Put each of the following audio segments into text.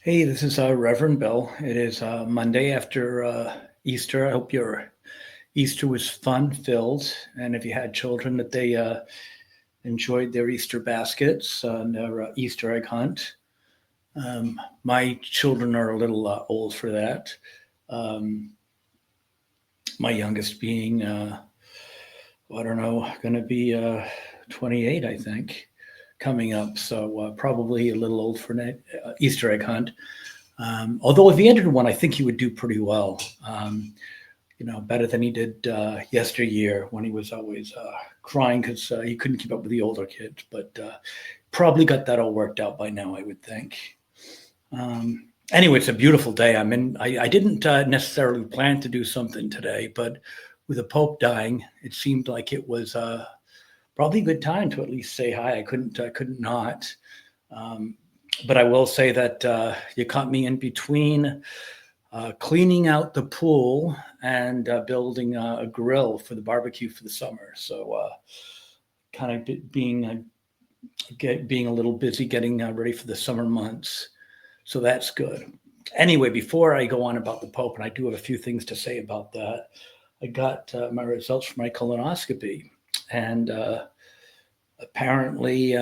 Hey, this is Reverend Bill. It is Monday after Easter. I hope your Easter was fun filled, and if you had children, that they enjoyed their Easter baskets and their Easter egg hunt. My children are a little old for that. Um, my youngest being, I don't know, going to be 28, I think, coming up. So probably a little old for an Easter egg hunt. Although if he entered one, I think he would do pretty well. Better than he did yesteryear when he was always crying because he couldn't keep up with the older kids. But probably got that all worked out by now, I would think. Anyway, it's a beautiful day. I didn't necessarily plan to do something today, but with the Pope dying, it seemed like it was probably a good time to at least say hi. I couldn't not. Um, but I will say that you caught me in between cleaning out the pool and building a grill for the barbecue for the summer. So kind of being a little busy getting ready for the summer months. So that's good. Anyway, before I go on about the Pope, and I do have a few things to say about that, I got my results from my colonoscopy, and apparently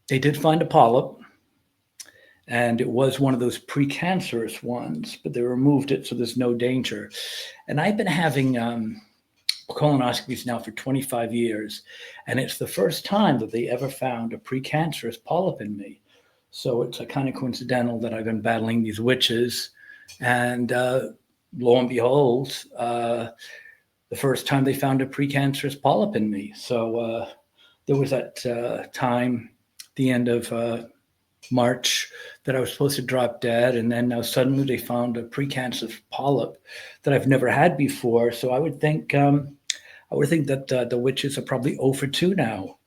they did find a polyp, and it was one of those precancerous ones, but they removed it, so there's no danger. And I've been having colonoscopies now for 25 years, and it's the first time that they ever found a precancerous polyp in me. So it's a kind of coincidental that I've been battling these witches, and lo and behold, the first time they found a precancerous polyp in me. So there was that time, the end of March, that I was supposed to drop dead, and then now suddenly they found a precancerous polyp that I've never had before. So I would think that the witches are probably 0 for 2 now,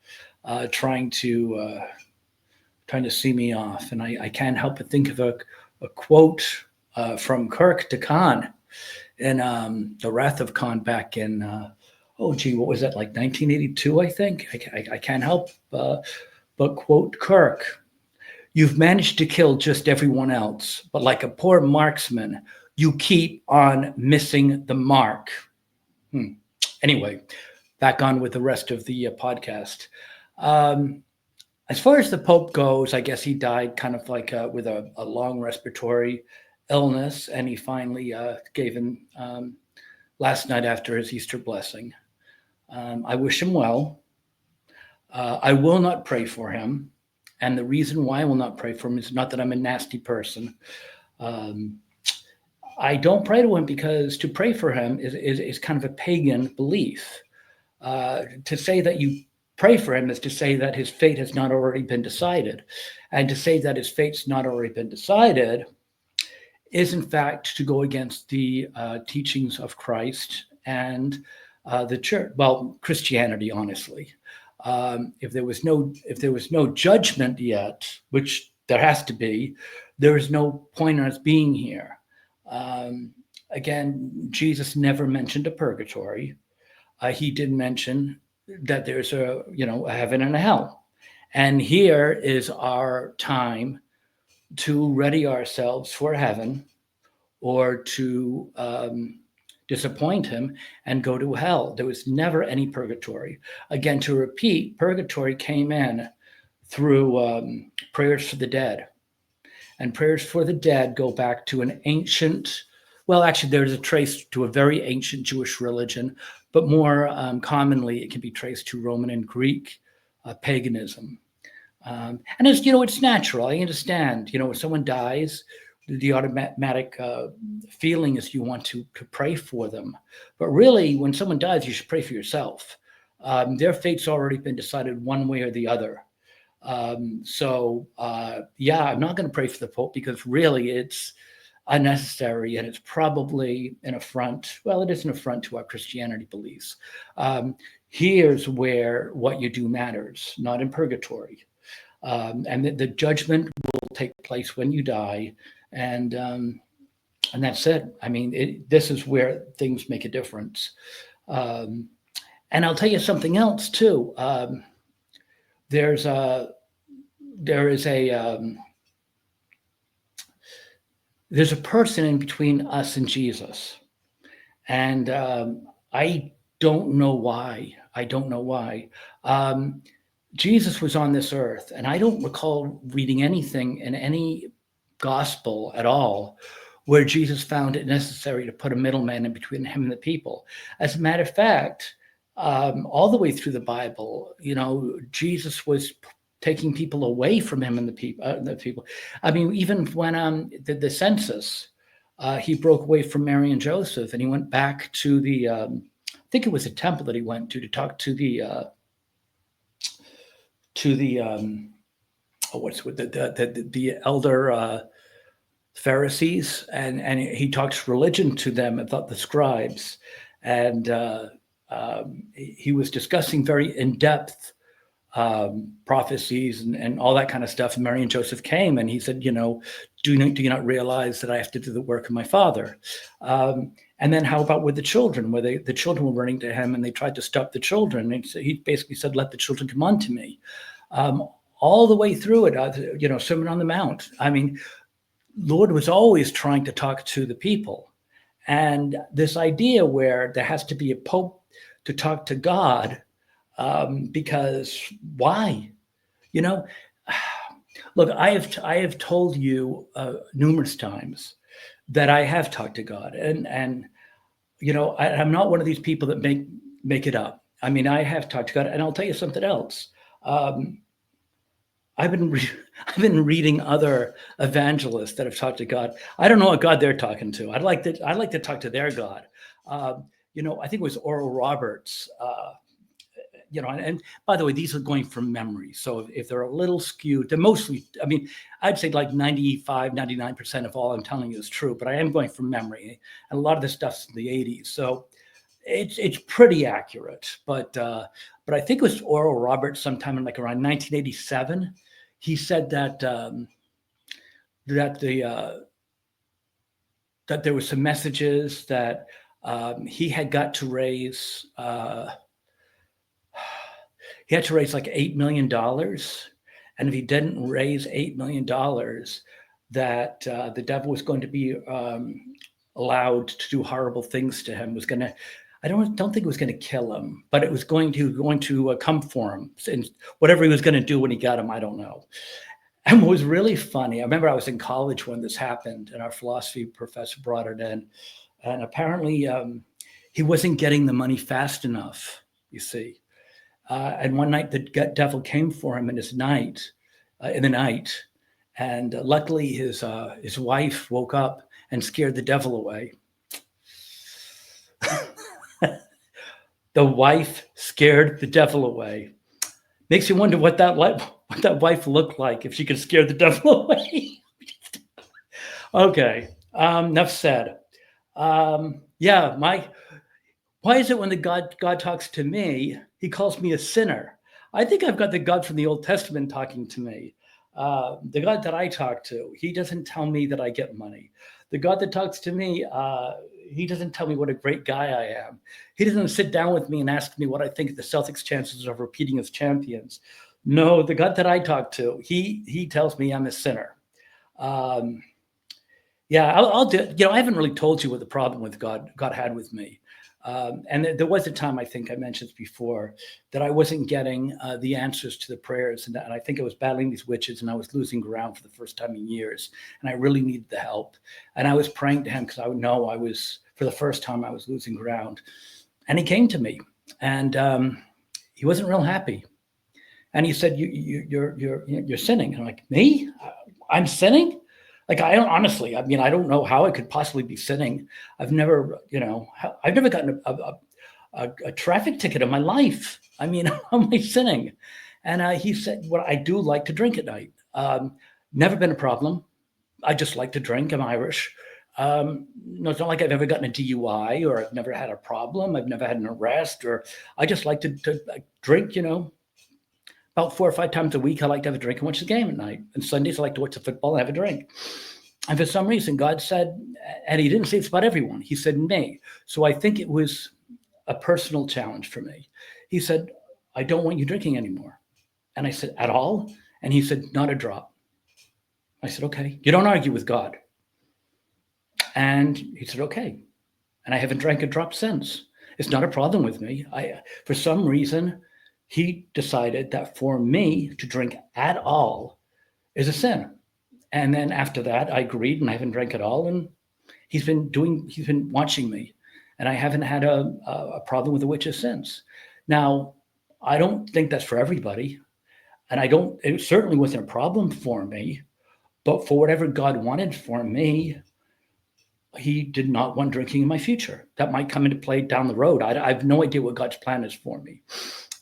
trying to see me off. And I can't help but think of a quote from Kirk to Khan in The Wrath of Khan back in, what was that, like 1982, I think? I can't help but quote Kirk. You've managed to kill just everyone else, but like a poor marksman, you keep on missing the mark. Anyway, back on with the rest of the podcast. Um, as far as the Pope goes, I guess he died kind of like with a long respiratory illness, and he finally gave in last night after his Easter blessing. I wish him well. I will not pray for him. And the reason why I will not pray for him is not that I'm a nasty person. Um, I don't pray to him because to pray for him is kind of a pagan belief. To say that you pray for him is to say that his fate has not already been decided. And to say that his fate's not already been decided is, in fact, to go against the teachings of Christ and the church. Well, Christianity, honestly. If there was no judgment yet, which there has to be, there is no point in us being here. Um, Again, Jesus never mentioned a purgatory. He did mention that there's a heaven and a hell, and here is our time to ready ourselves for heaven or to disappoint him and go to hell. There was never any purgatory. Again, to repeat, purgatory came in through prayers for the dead. And prayers for the dead go back to an ancient, well, actually, there's a trace to a very ancient Jewish religion, but more commonly, it can be traced to Roman and Greek paganism. And it's natural. I understand. When someone dies, the automatic feeling is you want to pray for them. But really, when someone dies, you should pray for yourself. Their fate's already been decided one way or the other. Yeah, I'm not going to pray for the Pope because really it's unnecessary and it's probably an affront. Well, it is an affront to our Christianity beliefs. Um, Here's where what you do matters, not in purgatory. And the judgment will take place when you die, and that's it. I mean, this is where things make a difference. Um, and I'll tell you something else too. There's a there is a there's a person in between us and Jesus. And I don't know why. I don't know why. Um, Jesus was on this earth, and I don't recall reading anything in any gospel at all where Jesus found it necessary to put a middleman in between him and the people. As a matter of fact, all the way through the Bible, Jesus was taking people away from him and the people. I mean, even when the census, he broke away from Mary and Joseph, and he went back to the. I think it was a temple that he went to talk to the what's with the elder Pharisees, and he talks religion to them about the scribes, and he was discussing very in depth prophecies and all that kind of stuff. And Mary and Joseph came, and he said, do you not realize that I have to do the work of my Father? And then how about with the children, where the children were running to him and they tried to stop the children? And he basically said, let the children come unto me. All the way through it, Sermon on the Mount. I mean, Lord was always trying to talk to the people. And this idea where there has to be a pope to talk to God, because why? Look, I have told you numerous times that I have talked to God, and I'm not one of these people that make it up. I mean, I have talked to God, and I'll tell you something else. I've been reading other evangelists that have talked to God. I don't know what God they're talking to. I'd like to talk to their God. I think it was Oral Roberts. And by the way, these are going from memory. So if they're a little skewed, they're mostly, I mean, I'd say like 95, 99% of all I'm telling you is true, but I am going from memory. And a lot of this stuff's in the 80s. So it's pretty accurate. But I think it was Oral Roberts sometime in like around 1987. He said that that there were some messages that he had got to raise. He had to raise like $8 million. And if he didn't raise $8 million, that the devil was going to be allowed to do horrible things to him, I don't think it was going to kill him, but it was going to come for him. And whatever he was going to do when he got him, I don't know. And what was really funny, I remember I was in college when this happened, and our philosophy professor brought it in. And apparently he wasn't getting the money fast enough, you see. And one night the devil came for him in the night, and luckily his wife woke up and scared the devil away. The wife scared the devil away. Makes you wonder what that wife looked like if she could scare the devil away. Okay, enough said. Why is it when the God talks to me, he calls me a sinner? I think I've got the God from the Old Testament talking to me. The God that I talk to, he doesn't tell me that I get money. The God that talks to me, he doesn't tell me what a great guy I am. He doesn't sit down with me and ask me what I think the Celtics' chances of repeating as champions. No, the God that I talk to, he tells me I'm a sinner. I'll do. I haven't really told you what the problem with God had with me. And there was a time, I think I mentioned before, that I wasn't getting the answers to the prayers. And I think I was battling these witches, and I was losing ground for the first time in years. And I really needed the help. And I was praying to him because I would know for the first time, I was losing ground. And he came to me, and he wasn't real happy. And he said, you're sinning. And I'm like, me? I'm sinning? Like, I don't honestly, I mean, I don't know how I could possibly be sinning. I've never gotten a traffic ticket in my life. I mean, how am I sinning? And he said, well, I do like to drink at night. Never been a problem. I just like to drink. I'm Irish. It's not like I've ever gotten a DUI, or I've never had a problem. I've never had an arrest, or I just like to drink, about 4 or 5 times a week. I like to have a drink and watch the game at night. And Sundays, I like to watch the football and have a drink. And for some reason, God said, and he didn't say it's about everyone. He said me. So I think it was a personal challenge for me. He said, I don't want you drinking anymore. And I said, at all? And he said, not a drop. I said, okay. You don't argue with God. And he said, okay. And I haven't drank a drop since. It's not a problem with me. For some reason, he decided that for me to drink at all is a sin. And then after that, I agreed, and I haven't drank at all. And he's been watching me, and I haven't had a problem with the witches since. Now, I don't think that's for everybody, and it certainly wasn't a problem for me, but for whatever God wanted for me, he did not want drinking in my future. That might come into play down the road. I have no idea what God's plan is for me.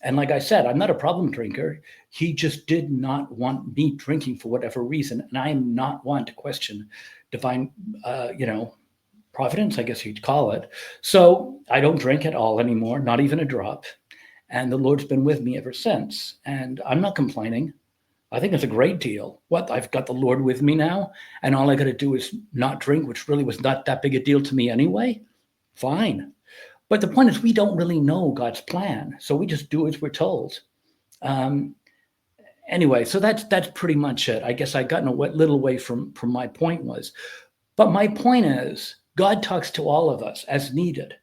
And like I said, I'm not a problem drinker. He just did not want me drinking for whatever reason. And I am not one to question divine, providence, I guess you'd call it. So I don't drink at all anymore, not even a drop. And the Lord's been with me ever since. And I'm not complaining. I think it's a great deal. I've got the Lord with me now, and all I got to do is not drink, which really was not that big a deal to me anyway. Fine. But the point is, we don't really know God's plan, so we just do as we're told. Anyway, so that's pretty much it. I guess I got a little away from my point was. But my point is, God talks to all of us as needed.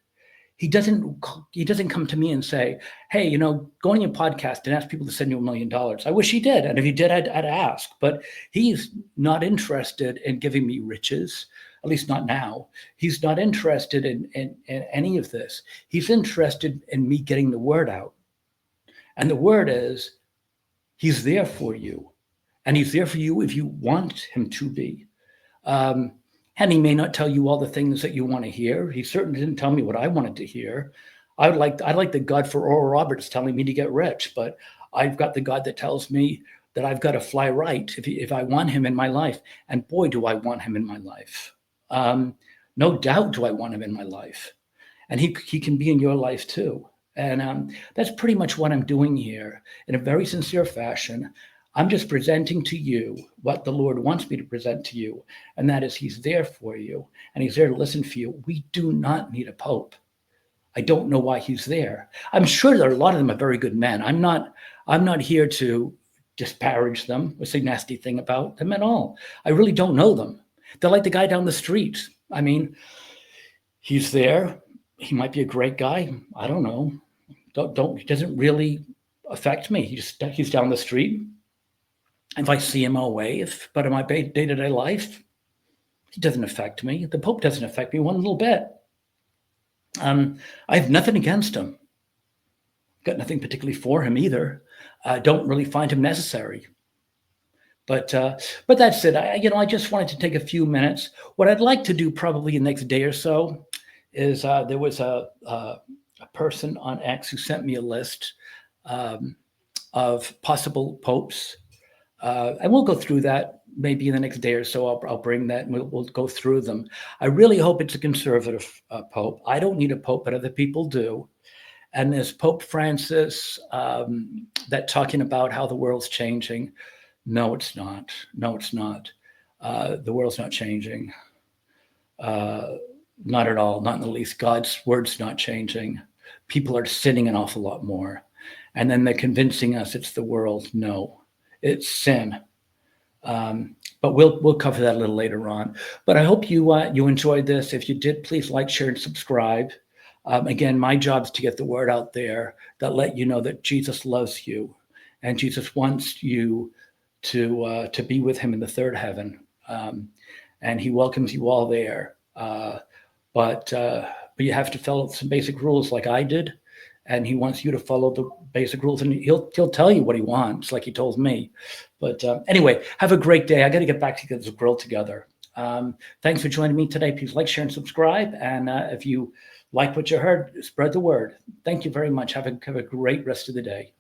He doesn't come to me and say, hey, go on your podcast and ask people to send you $1 million. I wish he did. And if he did, I'd ask. But he's not interested in giving me riches, at least not now. He's not interested in any of this. He's interested in me getting the word out. And the word is, he's there for you. And he's there for you if you want him to be. And he may not tell you all the things that you want to hear. He certainly didn't tell me what I wanted to hear. I'd like the God for Oral Roberts telling me to get rich, but I've got the God that tells me that I've got to fly right if I want him in my life. And boy, do I want him in my life. No doubt do I want him in my life. And he can be in your life too. And that's pretty much what I'm doing here in a very sincere fashion. I'm just presenting to you what the Lord wants me to present to you, and that is he's there for you, and he's there to listen for you. We do not need a pope. I don't know why he's there. I'm sure that a lot of them are very good men. I'm not here to disparage them or say nasty thing about them at all. I really don't know them. They're like the guy down the street. I mean, he's there. He might be a great guy. I don't know. It doesn't really affect me. He's down the street. If I see him, I'll wave. But in my day-to-day life, he doesn't affect me. The Pope doesn't affect me one little bit. I have nothing against him. Got nothing particularly for him either. I don't really find him necessary. But that's it. I just wanted to take a few minutes. What I'd like to do probably the next day or so is there was a person on X who sent me a list of possible popes. And we'll go through that maybe in the next day or so. I'll bring that and we'll go through them. I really hope it's a conservative pope. I don't need a pope, but other people do. And there's Pope Francis that talking about how the world's changing. No, it's not. No, it's not. The world's not changing. Not at all. Not in the least. God's word's not changing. People are sinning an awful lot more. And then they're convincing us it's the world. No. It's sin, but we'll cover that a little later on. But I hope you enjoyed this. If you did, please like, share, and subscribe. Again, my job is to get the word out there that let you know that Jesus loves you, and Jesus wants you to be with him in the third heaven, and he welcomes you all there. But you have to follow some basic rules, like I did. And he wants you to follow the basic rules, and he'll tell you what he wants, like he told me. But anyway, have a great day. I got to get back to get this grill together. Thanks for joining me today. Please like, share, and subscribe. And if you like what you heard, spread the word. Thank you very much. Have a great rest of the day.